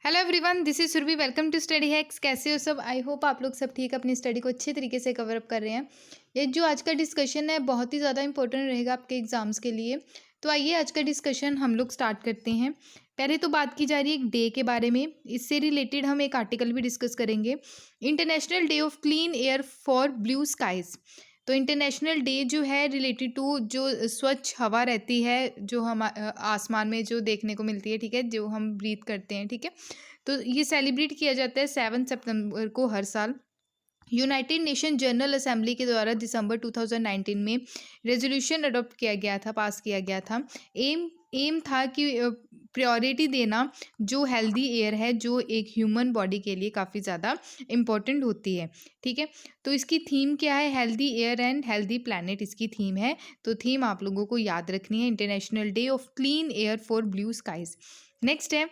Hello everyone, this is Surabhi. Welcome to study hacks. कैसे हो सब? आई होप आप लोग सब ठीक अपनी स्टडी को अच्छे तरीके से कवर अप कर रहे हैं। ये जो आज का डिस्कशन है बहुत ही ज़्यादा इंपॉर्टेंट रहेगा आपके एग्जाम्स के लिए। तो आइए आज का डिस्कशन हम लोग स्टार्ट करते हैं। पहले तो बात की जा रही है एक डे के बारे में। इससे रिलेटेड हम एक आर्टिकल भी डिस्कस करेंगे। International day of clean air for blue skies. तो इंटरनेशनल डे जो है रिलेटेड टू जो स्वच्छ हवा रहती है, जो हम आसमान में जो देखने को मिलती है, ठीक है, जो हम ब्रीथ करते हैं, ठीक है। तो ये सेलिब्रेट किया जाता है 7 सितंबर को हर साल। यूनाइटेड नेशन जनरल असेंबली के द्वारा दिसंबर 2019 में रेजोल्यूशन अडॉप्ट किया गया था, पास किया गया था। एम एम था कि प्रायोरिटी देना जो हेल्दी एयर है, जो एक ह्यूमन बॉडी के लिए काफ़ी ज़्यादा इम्पोर्टेंट होती है, ठीक है। तो इसकी थीम क्या है? Healthy air and healthy planet इसकी थीम है। तो थीम आप लोगों को याद रखनी है, international day of clean air for blue skies. Next है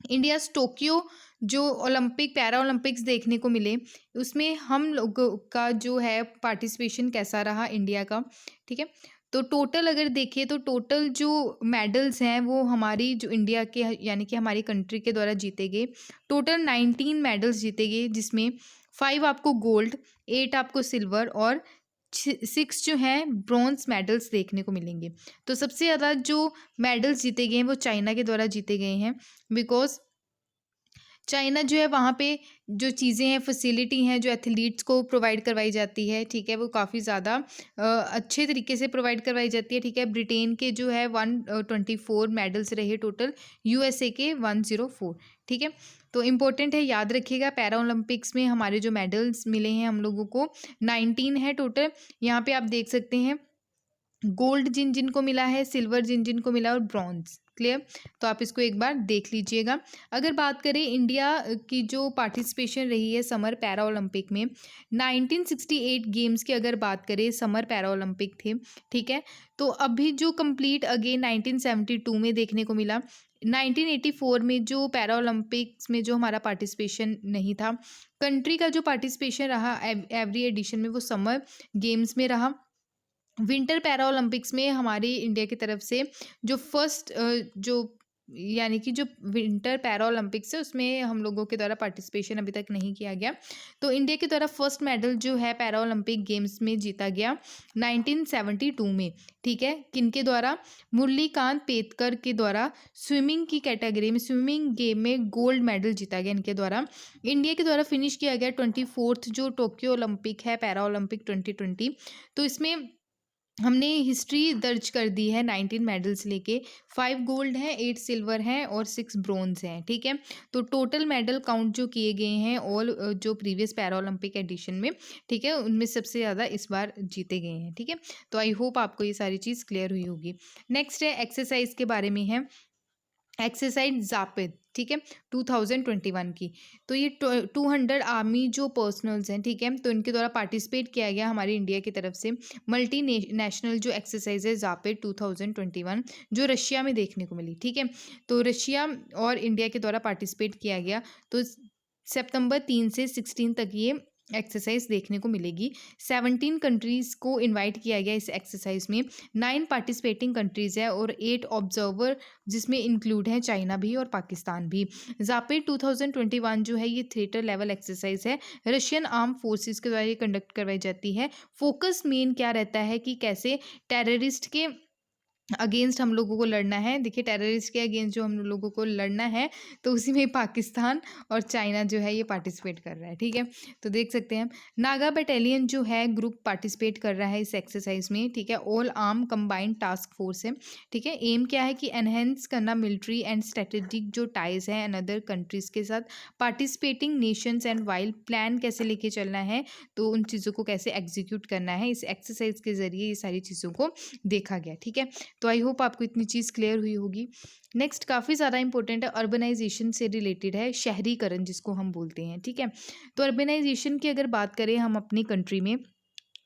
इंडिया टोक्यो जो ओलंपिक पैरा ओलंपिक्स देखने को मिले, उसमें हम लोगों का जो है पार्टिसिपेशन कैसा रहा इंडिया का, ठीक है। तो टोटल अगर देखें तो टोटल जो मेडल्स हैं वो हमारी जो इंडिया के यानी कि हमारी कंट्री के द्वारा जीते गए, टोटल 19 मेडल्स जीते गए, जिसमें 5 आपको गोल्ड, 8 आपको सिल्वर और 6 जो हैं ब्रॉन्ज मेडल्स देखने को मिलेंगे। तो सबसे ज़्यादा जो मेडल्स जीते गए हैं वो चाइना के द्वारा जीते गए हैं, बिकॉज चाइना जो है वहाँ पे जो चीज़ें हैं, फैसिलिटी हैं, जो एथलीट्स को प्रोवाइड करवाई जाती है, ठीक है, वो काफ़ी ज़्यादा अच्छे तरीके से प्रोवाइड करवाई जाती है, ठीक है। ब्रिटेन के जो है 124 मेडल्स रहे टोटल, यूएसए के 104, ठीक है। तो इम्पोर्टेंट है, याद रखिएगा। पैरा ओलंपिक्स में हमारे जो मेडल्स मिले हैं हम लोगों को 19 है टोटल। यहाँ पे आप देख सकते हैं गोल्ड जिन जिन को मिला है, सिल्वर जिन जिन को मिला और ब्रॉन्ज। क्लियर? तो आप इसको एक बार देख लीजिएगा। अगर बात करें इंडिया की जो पार्टिसिपेशन रही है समर पैरा ओलंपिक में, 1968 गेम्स की अगर बात करें, समर पैरा ओलंपिक थे, ठीक है। तो अभी जो कंप्लीट अगेन 1972 में देखने को मिला। 1984 में जो पैरा ओलंपिक्स में जो हमारा पार्टिसिपेशन नहीं था, कंट्री का जो पार्टिसिपेशन रहा एवरी एडिशन में वो समर गेम्स में रहा। विंटर पैरा ओलंपिक्स में हमारी इंडिया की तरफ से जो फर्स्ट जो यानी कि जो विंटर पैरा ओलंपिक्स है उसमें हम लोगों के द्वारा पार्टिसिपेशन अभी तक नहीं किया गया। तो इंडिया के द्वारा फर्स्ट मेडल जो है पैरा ओलंपिक गेम्स में जीता गया 1972 में, ठीक है। किनके द्वारा? मुरलीकांत पेतकर के द्वारा स्विमिंग की कैटेगरी में, स्विमिंग गेम में गोल्ड मेडल जीता गया इनके द्वारा। इंडिया के द्वारा फिनिश किया गया 24th जो टोक्यो ओलंपिक है, पैरा ओलंपिक 2020। तो इसमें हमने हिस्ट्री दर्ज कर दी है 19 मेडल्स लेके। 5 गोल्ड हैं, 8 सिल्वर हैं और 6 ब्रोंज हैं, ठीक है। तो टोटल मेडल काउंट जो किए गए हैं ऑल जो प्रीवियस पैरा ओलंपिक एडिशन में, ठीक है, उनमें सबसे ज़्यादा इस बार जीते गए हैं, ठीक है। तो आई होप आपको ये सारी चीज़ क्लियर हुई होगी। नेक्स्ट है एक्सरसाइज के बारे में है, एक्सरसाइज जापिद, ठीक है, 2021 की। तो ये 200 आर्मी जो पर्सनल्स हैं, ठीक है, तो इनके द्वारा पार्टिसिपेट किया गया हमारी इंडिया की तरफ से मल्टी नेशनल जो एक्सरसाइज है जापिद 2021, जो रशिया में देखने को मिली, ठीक है। तो रशिया और इंडिया के द्वारा पार्टिसिपेट किया गया। तो सितंबर 3 से 16 तक ये एक्सरसाइज देखने को मिलेगी। 17 कंट्रीज़ को इनवाइट किया गया इस एक्सरसाइज में। 9 पार्टिसिपेटिंग कंट्रीज़ है और 8 ऑब्जर्वर, जिसमें इंक्लूड है चाइना भी और पाकिस्तान भी। जापेड 2021 जो है ये थिएटर लेवल एक्सरसाइज है, रशियन आर्म फोर्सेस के द्वारा ये कंडक्ट करवाई जाती है। फोकस मेन क्या रहता है कि कैसे टेररिस्ट के अगेंस्ट हम लोगों को लड़ना है। देखिए, टेररिस्ट के अगेंस्ट जो हम लोगों को लड़ना है, तो उसी में पाकिस्तान और चाइना जो है ये पार्टिसिपेट कर रहा है, ठीक है। तो देख सकते हैं नागा बटालियन जो है ग्रुप पार्टिसिपेट कर रहा है इस एक्सरसाइज में, ठीक है। All arm combined task force है, ठीक है। एम क्या है कि एनहेंस करना मिलिट्री एंड स्ट्रेटेजिक जो टाइज हैं अनदर कंट्रीज़ के साथ, participating Nations and while plan कैसे लेके चलना है, तो उन चीज़ों को कैसे एग्जीक्यूट करना है, इस एक्सरसाइज के ज़रिए ये सारी चीज़ों को देखा गया, ठीक है। तो आई होप आपको इतनी चीज़ क्लियर हुई होगी। नेक्स्ट काफ़ी ज़्यादा इंपॉर्टेंट है, अर्बनाइजेशन से रिलेटेड है, शहरीकरण जिसको हम बोलते हैं, ठीक है। तो अर्बनाइजेशन की अगर बात करें हम अपनी कंट्री में,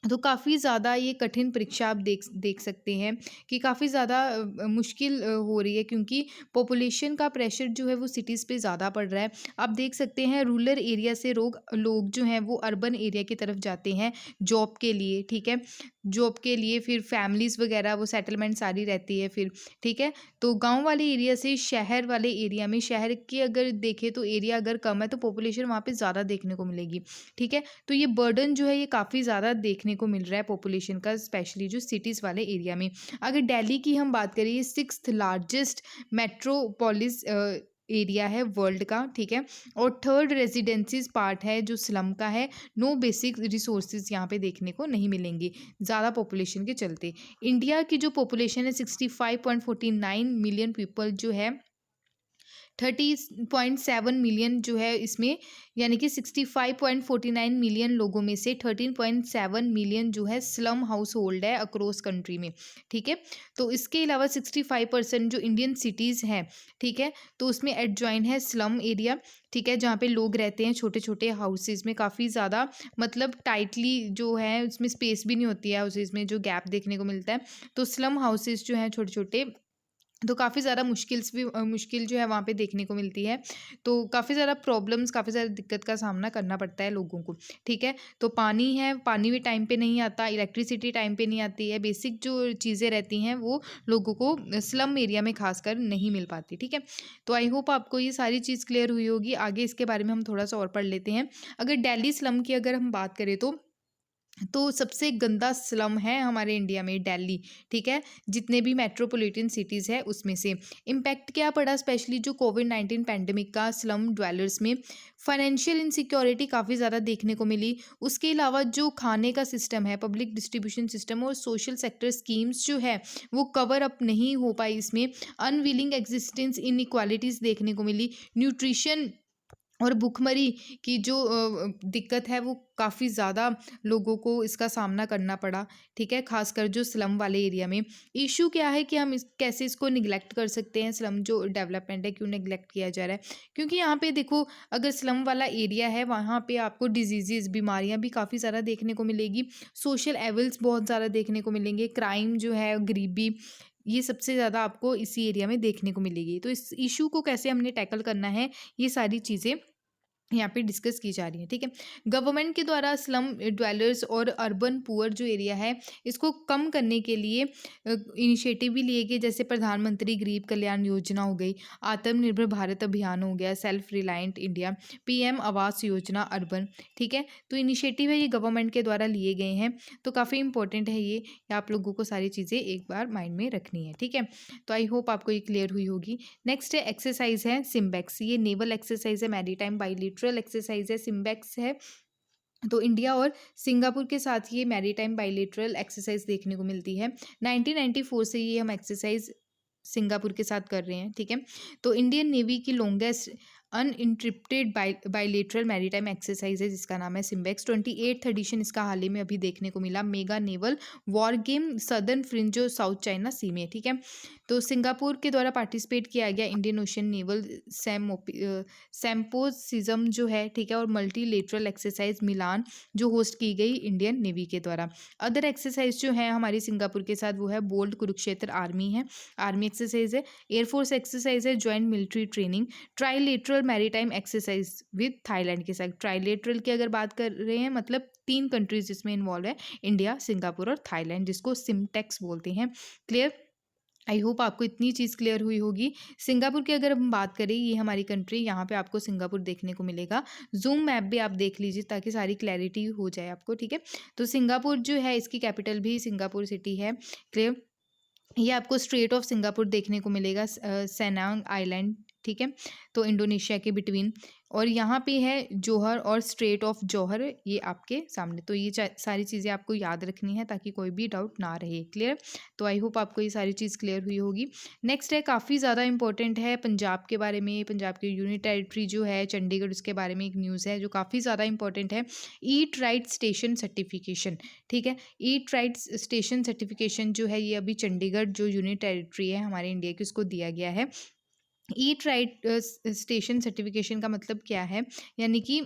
तो काफ़ी ज़्यादा ये कठिन परीक्षा आप देख देख सकते हैं कि काफ़ी ज़्यादा मुश्किल हो रही है, क्योंकि पॉपुलेशन का प्रेशर जो है वो सिटीज़ पे ज़्यादा पड़ रहा है। आप देख सकते हैं रूरल एरिया से लोग जो हैं वो अर्बन एरिया की तरफ जाते हैं जॉब के लिए, ठीक है? जॉब के लिए फिर फैमिलीज़ वगैरह वो सेटलमेंट सारी रहती है फिर, ठीक है? तो गाँव वाले एरिया से शहर वाले एरिया में, शहर की अगर देखें तो एरिया अगर कम है तो पॉपुलेशन वहाँ पे ज़्यादा देखने को मिलेगी, ठीक है? तो ये बर्डन जो है ये काफ़ी ज़्यादा देखने को मिल रहा है पॉपुलेशन का, स्पेशली जो सिटीज़ वाले एरिया में। अगर दिल्ली की हम बात करें, ये 6th लार्जेस्ट मेट्रोपोलिस एरिया है वर्ल्ड का, ठीक है? और 3rd रेजिडेंसीज़ पार्ट है जो स्लम का है। नो बेसिक रिसोर्सेज़ यहाँ पे देखने को नहीं मिलेंगे, ज़्यादा पॉपुलेशन के चलते। इंडिया की जो पॉपुलेशन है 65.49 मिलियन पीपल जो है, 30.7 मिलियन जो है इसमें, यानी कि 65.49 मिलियन लोगों में से 13.7 मिलियन जो है स्लम हाउस होल्ड है अक्रॉस कंट्री में, ठीक है? तो इसके अलावा 65% जो इंडियन सिटीज़ हैं, ठीक है? तो उसमें एडजॉइन है स्लम एरिया, ठीक है? जहाँ पे लोग रहते हैं छोटे छोटे हाउसेज में, काफ़ी ज़्यादा मतलब टाइटली जो है उसमें स्पेस भी नहीं होती है हाउसेज में, जो गैप देखने को मिलता है। तो स्लम हाउसेज जो हैं छोटे छोटे, तो काफ़ी ज़्यादा मुश्किल जो है वहाँ पे देखने को मिलती है। तो काफ़ी ज़्यादा प्रॉब्लम्स, काफ़ी ज़्यादा दिक्कत का सामना करना पड़ता है लोगों को, ठीक है? तो पानी है, पानी भी टाइम पे नहीं आता, इलेक्ट्रिसिटी टाइम पे नहीं आती है, बेसिक जो चीज़ें रहती हैं वो लोगों को स्लम एरिया में ख़ासकर नहीं मिल पाती, ठीक है? तो आई होप आपको ये सारी चीज़ क्लियर हुई होगी। आगे इसके बारे में हम थोड़ा-सा और पढ़ लेते हैं। अगर दिल्ली स्लम की अगर हम बात करें तो सबसे गंदा स्लम है हमारे इंडिया में दिल्ली, ठीक है? जितने भी मेट्रोपॉलिटन सिटीज़ है उसमें से। इम्पैक्ट क्या पड़ा स्पेशली जो कोविड-19 पैंडेमिक का स्लम ड्वेलर्स में, फाइनेंशियल इनसिक्योरिटी काफ़ी ज़्यादा देखने को मिली। उसके अलावा जो खाने का सिस्टम है, पब्लिक डिस्ट्रीब्यूशन सिस्टम और सोशल सेक्टर स्कीम्स जो है वो कवर अप नहीं हो पाई इसमें। अनविलिंग एग्जिस्टेंस इनइक्वालिटीज़ देखने को मिली। न्यूट्रिशन और भुखमरी की जो दिक्कत है वो काफ़ी ज़्यादा लोगों को इसका सामना करना पड़ा, ठीक है? ख़ासकर जो स्लम वाले एरिया में। इश्यू क्या है कि हम कैसे इसको निगलेक्ट कर सकते हैं, स्लम जो डेवलपमेंट है क्यों निगलेक्ट किया जा रहा है? क्योंकि यहाँ पे देखो, अगर स्लम वाला एरिया है वहाँ पे आपको डिजीज़ेज़, बीमारियाँ भी काफ़ी ज़्यादा देखने को मिलेगी। सोशल एविल्स बहुत ज़्यादा देखने को मिलेंगे, क्राइम जो है, गरीबी, ये सबसे ज़्यादा आपको इसी एरिया में देखने को मिलेगी। तो इस इश्यू को कैसे हमने टैकल करना है, ये सारी चीज़ें यहाँ पे डिस्कस की जा रही है, ठीक है? गवर्नमेंट के द्वारा स्लम ड्वेलर्स और अर्बन पुअर जो एरिया है इसको कम करने के लिए इनिशिएटिव भी लिए गए, जैसे प्रधानमंत्री गरीब कल्याण योजना हो गई, आत्मनिर्भर भारत अभियान हो गया, self reliant India, PM Awas Yojana urban, ठीक है? तो इनिशिएटिव है ये गवर्नमेंट के द्वारा लिए गए हैं। तो काफ़ी इंपॉर्टेंट है ये आप लोगों को सारी चीज़ें एक बार माइंड में रखनी है, ठीक है? तो आई होप आपको ये क्लियर हुई होगी। नेक्स्ट है एक्सरसाइज है सिम्बेक्स। ये नेवल एक्सरसाइज है, मैरीटाइम बाइलेटरल एक्सरसाइज है, सिम्बेक्स है। तो इंडिया और सिंगापुर के साथ ये मैरीटाइम बाइलेटरल एक्सरसाइज देखने को मिलती है। 1994 से ये हम एक्सरसाइज सिंगापुर के साथ कर रहे हैं, ठीक है? तो इंडियन नेवी की longest uninterrupted bilateral maritime exercise है जिसका नाम है सिम्बेक्स। 28th एडिशन इसका हाल ही में अभी देखने को मिला। Mega naval war game southern fringe जो साउथ चाइना सी में, ठीक है? तो सिंगापुर के द्वारा पार्टिसिपेट किया गया इंडियन ओशन नेवल सैम्पोसिज्म जो है, ठीक है? और मल्टीलेटरल एक्सरसाइज मिलान जो होस्ट की गई इंडियन नेवी के द्वारा। अदर एक्सरसाइज जो है हमारी सिंगापुर के साथ वो है बोल्ड कुरुक्षेत्र आर्मी है, आर्मी एक्सरसाइज है, एयरफोर्स एक्सरसाइज है, joint military training, trilateral maritime exercise with Thailand के साथ। ट्राइलेटरल की अगर बात कर रहे हैं मतलब 3 कंट्रीज जिसमें इन्वॉल्व है, इंडिया, सिंगापुर और थाईलैंड, जिसको सिमटेक्स बोलते हैं। क्लियर? आई होप आपको इतनी चीज़ क्लियर हुई होगी। सिंगापुर की अगर हम बात करें, ये हमारी कंट्री, यहाँ पे आपको सिंगापुर देखने को मिलेगा। जूम मैप भी आप देख लीजिए ताकि सारी क्लैरिटी हो जाए आपको, ठीक है? तो सिंगापुर जो है इसकी कैपिटल भी सिंगापुर सिटी है। क्लियर? ये आपको स्ट्रेट ऑफ सिंगापुर देखने को मिलेगा, सेनांग आइलैंड, ठीक है? तो इंडोनेशिया के बिटवीन, और यहाँ पे है जोहर और स्ट्रेट ऑफ जोहर, ये आपके सामने। तो ये सारी चीज़ें आपको याद रखनी है ताकि कोई भी डाउट ना रहे। क्लियर? तो आई होप आपको ये सारी चीज़ क्लियर हुई होगी। नेक्स्ट है, काफ़ी ज़्यादा इंपॉर्टेंट है, पंजाब के बारे में। पंजाब की यूनियन टेरिटरी जो है चंडीगढ़, उसके बारे में एक न्यूज़ है जो काफ़ी ज़्यादा इंपॉर्टेंट है। ईट राइट स्टेशन सर्टिफिकेशन, ठीक है? ईट राइट स्टेशन सर्टिफिकेशन जो है ये अभी चंडीगढ़ जो यूनियन टेरिटरी है हमारे इंडिया की, उसको दिया गया है। ईट राइट स्टेशन सर्टिफिकेशन का मतलब क्या है? यानी कि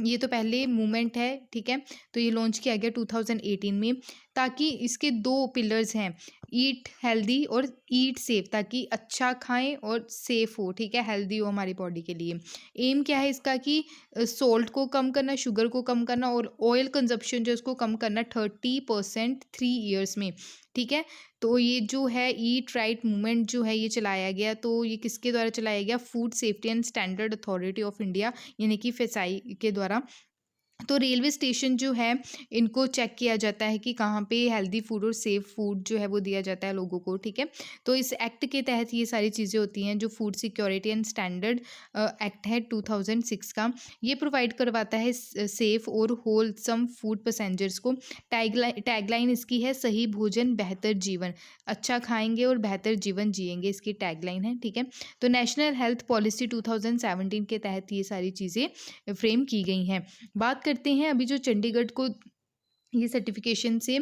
ये तो पहले मूवमेंट है, ठीक है। तो ये लॉन्च किया गया 2018 में, ताकि इसके 2 पिलर्स हैं, ईट हेल्दी और ईट सेफ, ताकि अच्छा खाएं और सेफ हो, ठीक है, हेल्दी हो हमारी बॉडी के लिए। एम क्या है इसका कि सॉल्ट को कम करना, शुगर को कम करना और ऑयल कंजप्शन जो है उसको कम करना 30% 3 ईयर्स में, ठीक है। तो ये जो है ईट राइट मूवमेंट जो है ये चलाया गया, तो ये किसके द्वारा चलाया गया? Food safety and standard authority of India, यानी कि फेसाई के द्वारा। तो रेलवे स्टेशन जो है इनको चेक किया जाता है कि कहाँ पे हेल्दी फूड और सेफ फूड जो है वो दिया जाता है लोगों को, ठीक है। तो इस एक्ट के तहत ये सारी चीज़ें होती हैं, जो food security and standard act है 2006 का। ये प्रोवाइड करवाता है सेफ और होलसम फूड पैसेंजर्स को। टैगलाइन इसकी है, सही भोजन बेहतर जीवन, अच्छा खाएंगे और बेहतर जीवन जिएंगे, इसकी टैगलाइन है, ठीक है। तो नेशनल हेल्थ पॉलिसी 2017 के तहत ये सारी चीज़ें फ्रेम की गई हैं। बात करते हैं अभी जो चंडीगढ़ को ये सर्टिफिकेशन से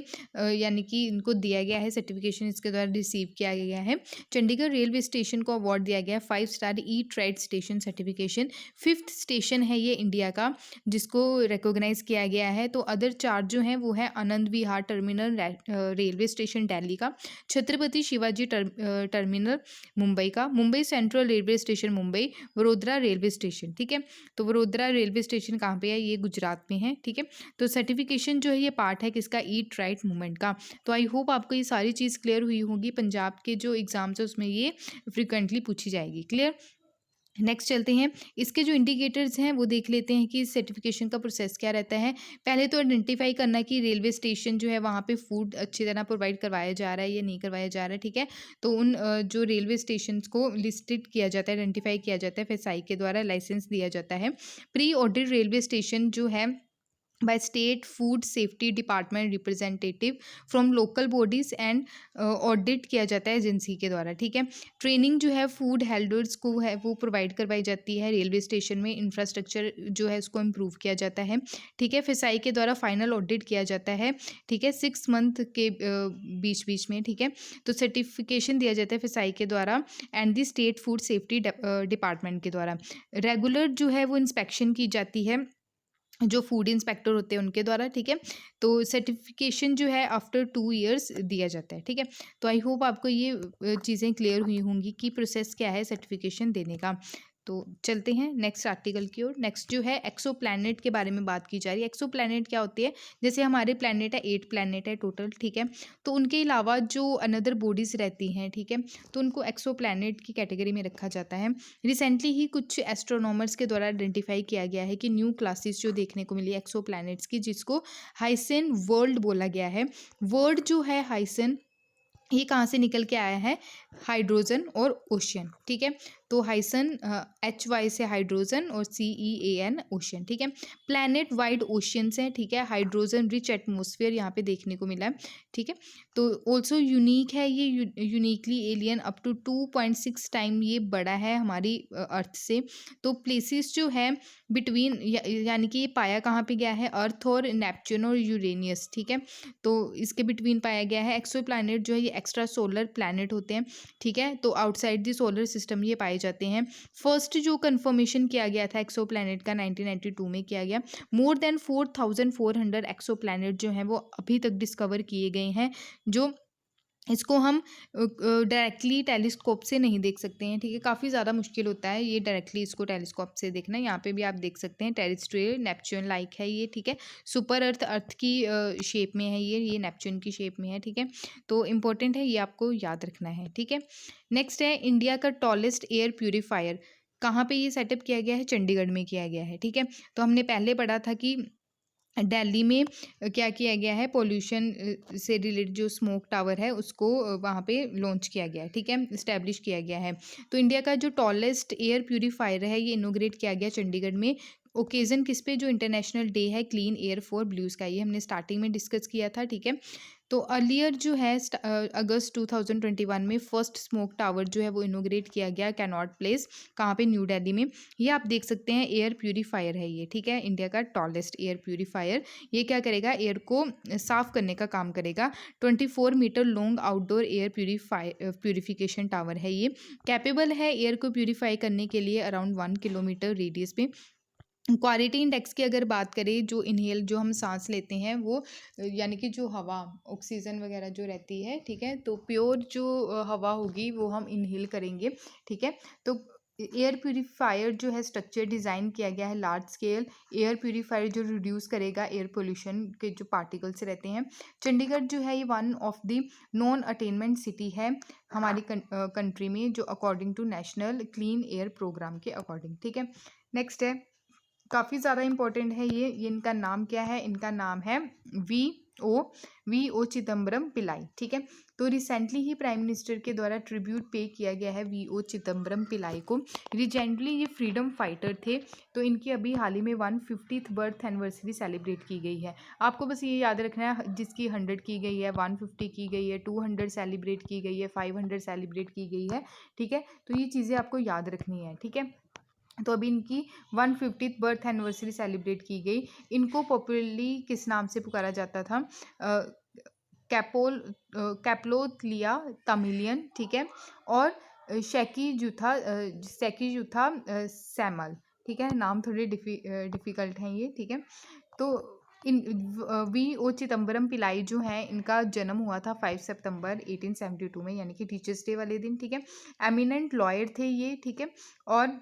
यानी कि इनको दिया गया है, सर्टिफिकेशन इसके द्वारा रिसीव किया गया है। चंडीगढ़ रेलवे स्टेशन को अवार्ड दिया गया है 5 star eat right station certification. 5th station है ये इंडिया का जिसको रिकॉग्नाइज किया गया है। तो अदर 4 जो हैं वो है Anand Vihar terminal railway station Delhi का, छत्रपति शिवाजी टर्मिनल मुंबई का, Mumbai central railway station Mumbai, Vadodara railway station, ठीक है। तो वडोदरा रेलवे स्टेशन कहाँ पे है? ये गुजरात में है, ठीक है। तो सर्टिफिकेशन जो है ये पार्ट है किसका? ईट राइट मूवमेंट का। तो आई होप आपको ये सारी चीज़ क्लियर हुई होगी। पंजाब के जो एग्जाम्स है उसमें ये फ्रिक्वेंटली पूछी जाएगी। क्लियर? नेक्स्ट चलते हैं, इसके जो इंडिकेटर्स हैं वो देख लेते हैं कि सर्टिफिकेशन का प्रोसेस क्या रहता है। पहले तो आइडेंटिफाई करना कि रेलवे स्टेशन जो है वहाँ पे फूड अच्छी तरह प्रोवाइड करवाया जा रहा है या नहीं करवाया जा रहा है, ठीक है। तो उन जो रेलवे स्टेशन को लिस्टेड किया जाता है, आइडेंटिफाई किया जाता है, फेसाई के द्वारा लाइसेंस दिया जाता है। प्री ऑडिट रेलवे स्टेशन जो है by state food safety department representative from local bodies and audit किया जाता है एजेंसी के द्वारा, ठीक है। ट्रेनिंग जो है फूड हेल्डर्स को है वो प्रोवाइड करवाई जाती है रेलवे स्टेशन में। इंफ्रास्ट्रक्चर जो है उसको इम्प्रूव किया जाता है, ठीक है। फेसाई के द्वारा फाइनल ऑडिट किया जाता है, ठीक है, 6 मंथ के बीच बीच में, ठीक है। तो सर्टिफिकेशन दिया जाता है फेसाई के द्वारा and the state food safety department के द्वारा। रेगुलर जो है वो इंस्पेक्शन की जाती है जो फूड इंस्पेक्टर होते हैं उनके द्वारा, ठीक है। तो सर्टिफिकेशन जो है आफ्टर 2 ईयर्स दिया जाता है, ठीक है। तो आई होप आपको ये चीज़ें क्लियर हुई होंगी कि प्रोसेस क्या है सर्टिफिकेशन देने का। तो चलते हैं नेक्स्ट आर्टिकल की ओर। नेक्स्ट जो है एक्सो प्लैनेट के बारे में बात की जा रही है। एक्सो प्लैनेट क्या होती है? जैसे हमारे प्लैनेट है 8 प्लैनेट है टोटल, ठीक है। तो उनके अलावा जो अनदर बॉडीज़ रहती हैं, ठीक है, तो उनको एक्सो प्लैनेट की कैटेगरी में रखा जाता है। रिसेंटली ही कुछ एस्ट्रोनॉमर्स के द्वारा आइडेंटिफाई किया गया है कि न्यू क्लासेस जो देखने को मिली एक्सो प्लैनेट्स की, जिसको हाइसन वर्ल्ड बोला गया है। वर्ल्ड जो है हाइसन, ये कहाँ से निकल के आया है? हाइड्रोजन और ओशियन, ठीक है। तो हाइसन HY से हाइड्रोजन और CEAN ओशियन, ठीक है। प्लैनेट वाइड ओशियंस हैं, ठीक है। हाइड्रोजन रिच एटमोसफियर यहाँ पे देखने को मिला है, ठीक है। तो ऑल्सो यूनिक है ये, uniquely alien, up to 2.6 time ये बड़ा है हमारी अर्थ से। तो प्लेसेस जो है बिटवीन यानी कि ये पाया कहाँ पे गया है? अर्थ और नेपच्यून और यूरेनियस, ठीक है। तो इसके बिटवीन पाया गया है। एक्सो प्लैनेट जो है ये एक्स्ट्रा सोलर प्लैनेट होते हैं, ठीक है। तो आउटसाइड द सोलर सिस्टम ये पाए जाते हैं। फर्स्ट जो कंफर्मेशन किया गया था एक्सो प्लैनेट का 1992 में किया गया। मोर देन 4400 एक्सो प्लैनेट जो हैं वो अभी तक डिस्कवर किए गए हैं, जो इसको हम डायरेक्टली टेलीस्कोप से नहीं देख सकते हैं, ठीक है। काफ़ी ज़्यादा मुश्किल होता है ये डायरेक्टली इसको टेलीस्कोप से देखना। यहाँ पे भी आप देख सकते हैं टेरेस्ट्रियल नेपच्यून लाइक है ये, ठीक है। सुपर अर्थ की शेप में है ये नेपच्यून की शेप में है, ठीक है। तो इम्पोर्टेंट है, ये आपको याद रखना है, ठीक है। नेक्स्ट है इंडिया का टॉलेस्ट एयर प्यूरीफायर। कहाँ पे ये सेटअप किया गया है? चंडीगढ़ में किया गया है, ठीक है। तो हमने पहले पढ़ा था कि दिल्ली में क्या किया गया है? पोल्यूशन से रिलेटेड जो स्मोक टावर है उसको वहाँ पे लॉन्च किया गया है, ठीक है, इस्टेब्लिश किया गया है। तो इंडिया का जो टॉलेस्ट एयर प्यूरीफायर है ये इनोग्रेट किया गया चंडीगढ़ में। ओकेज़न किस पे? जो इंटरनेशनल डे है clean air for blue sky, ये हमने स्टार्टिंग में डिस्कस किया था, ठीक है। तो अर्लियर जो है अगस्त 2021 में फर्स्ट स्मोक टावर जो है वो इनोग्रेट किया गया कैनॉट प्लेस, कहाँ पे? न्यू दिल्ली में। ये आप देख सकते हैं एयर प्यूरीफायर है ये, ठीक है। इंडिया का टॉलेस्ट एयर प्यूरीफायर। ये क्या करेगा? एयर को साफ करने का काम करेगा। 24 metre long outdoor air purification tower है ये। कैपेबल है एयर को प्यूरीफाई करने के लिए अराउंड 1 किलोमीटर रेडियस में। क्वालिटी इंडेक्स की अगर बात करें, जो इनहेल जो हम सांस लेते हैं वो यानी कि जो हवा ऑक्सीजन वगैरह जो रहती है, ठीक है, तो प्योर जो हवा होगी वो हम इनहेल करेंगे, ठीक है। तो एयर प्यूरीफायर जो है स्ट्रक्चर डिज़ाइन किया गया है लार्ज स्केल एयर प्यूरीफायर, जो रिड्यूस करेगा एयर पोल्यूशन के जो पार्टिकल्स रहते हैं। चंडीगढ़ जो है ये one of the non attainment city है हमारी कंट्री में, जो according to national clean air programme के अकॉर्डिंग, ठीक है। नेक्स्ट है, काफ़ी ज़्यादा इंपॉर्टेंट है ये इनका नाम क्या है, इनका नाम है वी ओ चिदम्बरम पिल्लाई, ठीक है। तो रिसेंटली ही प्राइम मिनिस्टर के द्वारा ट्रिब्यूट पे किया गया है वी ओ चिदम्बरम पिल्लाई को। रिसेंटली ये फ्रीडम फाइटर थे, तो इनकी अभी हाल ही में 150th बर्थ एनिवर्सरी सेलिब्रेट की गई है। आपको बस ये याद रखना है, जिसकी 100 की गई है, 150 की गई है, 200 सेलिब्रेट की गई है, 500 सेलिब्रेट की गई है, ठीक है। तो ये चीज़ें आपको याद रखनी है, ठीक है। तो अभी इनकी 150th बर्थ एनिवर्सरी सेलिब्रेट की गई। इनको पॉपुलरली किस नाम से पुकारा जाता था, कैप्लोथलिया तमिलियन, ठीक है, और शैकी जूथा सैमल, ठीक है। नाम थोड़े डिफ़िकल्ट हैं ये, ठीक है। तो इन वी ओ चिदम्बरम पिल्लाई जो है, इनका जन्म हुआ था 5 सितंबर 1872 में, यानी कि टीचर्स डे वाले दिन, ठीक है। एमिनेंट लॉयर थे ये, ठीक है। और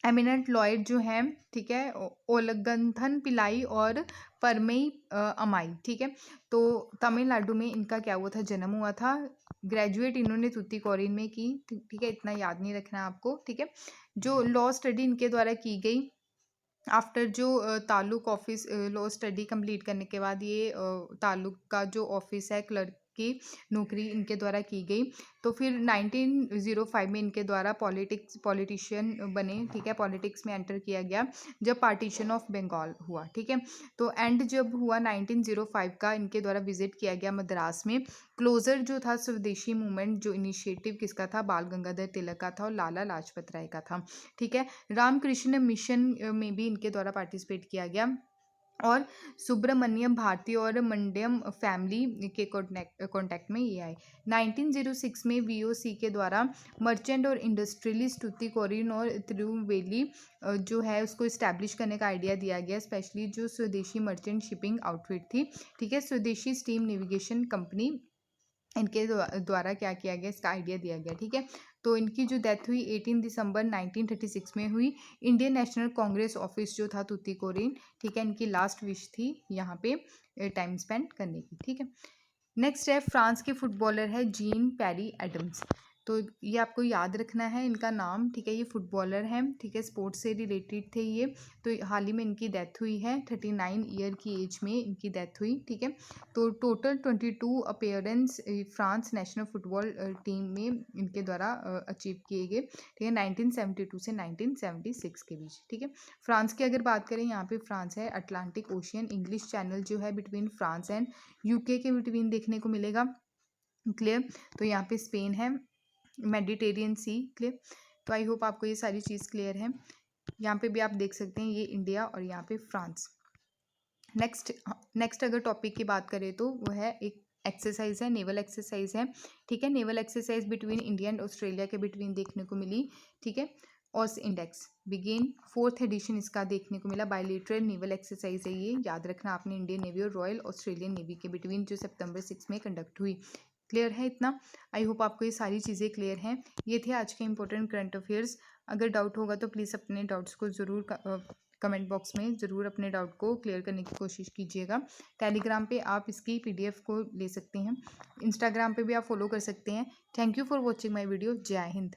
एमिनेंट लॉयर जो हैं, ठीक है, ओलगंथन पिल्लाई और परमई अमाई, ठीक है। तो तमिलनाडु में इनका क्या हुआ था, जन्म हुआ था। ग्रेजुएट इन्होंने तूतीकोरिन में की, ठीक है, इतना याद नहीं रखना है आपको, ठीक है। जो लॉ स्टडी इनके द्वारा की गई आफ्टर जो ताल्लुक ऑफिस लॉ स्टडी कंप्लीट करने के बाद ये ताल्लुक का जो ऑफिस है क्लर्क की नौकरी इनके द्वारा की गई। तो फिर 1905 में इनके द्वारा पॉलिटिशियन बने, ठीक है, पॉलिटिक्स में एंटर किया गया जब पार्टीशन ऑफ बंगाल हुआ, ठीक है। तो एंड जब हुआ 1905 का, इनके द्वारा विजिट किया गया मद्रास में। क्लोजर जो था स्वदेशी मूवमेंट, जो इनिशिएटिव किसका था, बाल गंगाधर तिलक का था और लाला लाजपत राय का था, ठीक है। रामकृष्ण मिशन में भी इनके द्वारा पार्टिसिपेट किया गया। और सुब्रमण्यम भारती और मंड्यम फैमिली के कॉन्टैक्ट में ये आए। 1906 में वीओसी के द्वारा मर्चेंट और इंडस्ट्रियलिस्ट टुतीकोरिन और तिरुवेली जो है उसको इस्टेब्लिश करने का आइडिया दिया गया, स्पेशली जो स्वदेशी मर्चेंट शिपिंग आउटफिट थी, ठीक है, स्वदेशी स्टीम नेविगेशन कंपनी, इनके द्वारा क्या किया गया, इसका आइडिया दिया गया, ठीक है। तो इनकी जो डेथ हुई 18 दिसंबर 1936 में हुई। इंडियन नेशनल कांग्रेस ऑफिस जो था तूतीकोरिन, ठीक है, इनकी लास्ट विश थी यहाँ पे टाइम स्पेंड करने की, ठीक है। नेक्स्ट है, फ्रांस के फुटबॉलर है जीन पैरी एडम्स। तो ये आपको याद रखना है इनका नाम, ठीक है। ये फुटबॉलर हैं, ठीक है, स्पोर्ट्स से रिलेटेड थे ये। तो हाल ही में इनकी डेथ हुई है, 39 ईयर की एज में इनकी डेथ हुई, ठीक है। तो total 22 appearance France national football team में इनके द्वारा अचीव किए गए, ठीक है, 1972 से 1976 के बीच, ठीक है। फ्रांस की अगर बात करें, यहाँ पे फ्रांस है, अटलांटिक ओशियन इंग्लिश चैनल जो है बिटवीन फ्रांस एंड यूके के बिटवीन देखने को मिलेगा, क्लियर। तो यहाँ पे स्पेन है, मेडिटेरियन सी, क्लियर। तो आई होप आपको ये सारी चीज़ क्लियर है। यहाँ पे भी आप देख सकते हैं, ये इंडिया और यहाँ पे फ्रांस। नेक्स्ट अगर टॉपिक की बात करें तो वो है एक एक्सरसाइज है, नेवल एक्सरसाइज है, ठीक है। Naval exercise between India and Australia के बिटवीन देखने को मिली, ठीक है। ऑस इंडेक्स बिगेन 4th एडिशन इसका देखने को मिला। बायलेटरल नेवल एक्सरसाइज है ये, याद रखना आपने, इंडियन नेवी और रॉयल ऑस्ट्रेलियन नेवी के बिटवीन, जो सितंबर 6 में कंडक्ट हुई, क्लियर है इतना। आई होप आपको ये सारी चीज़ें क्लियर हैं। ये थे आज के इंपॉर्टेंट करंट अफेयर्स। अगर डाउट होगा तो प्लीज़ अपने डाउट्स को ज़रूर कमेंट बॉक्स में ज़रूर अपने डाउट को क्लियर करने की कोशिश कीजिएगा। टेलीग्राम पे आप इसकी पीडीएफ को ले सकते हैं, इंस्टाग्राम पे भी आप फॉलो कर सकते हैं। Thank you for watching my video. जय हिंद।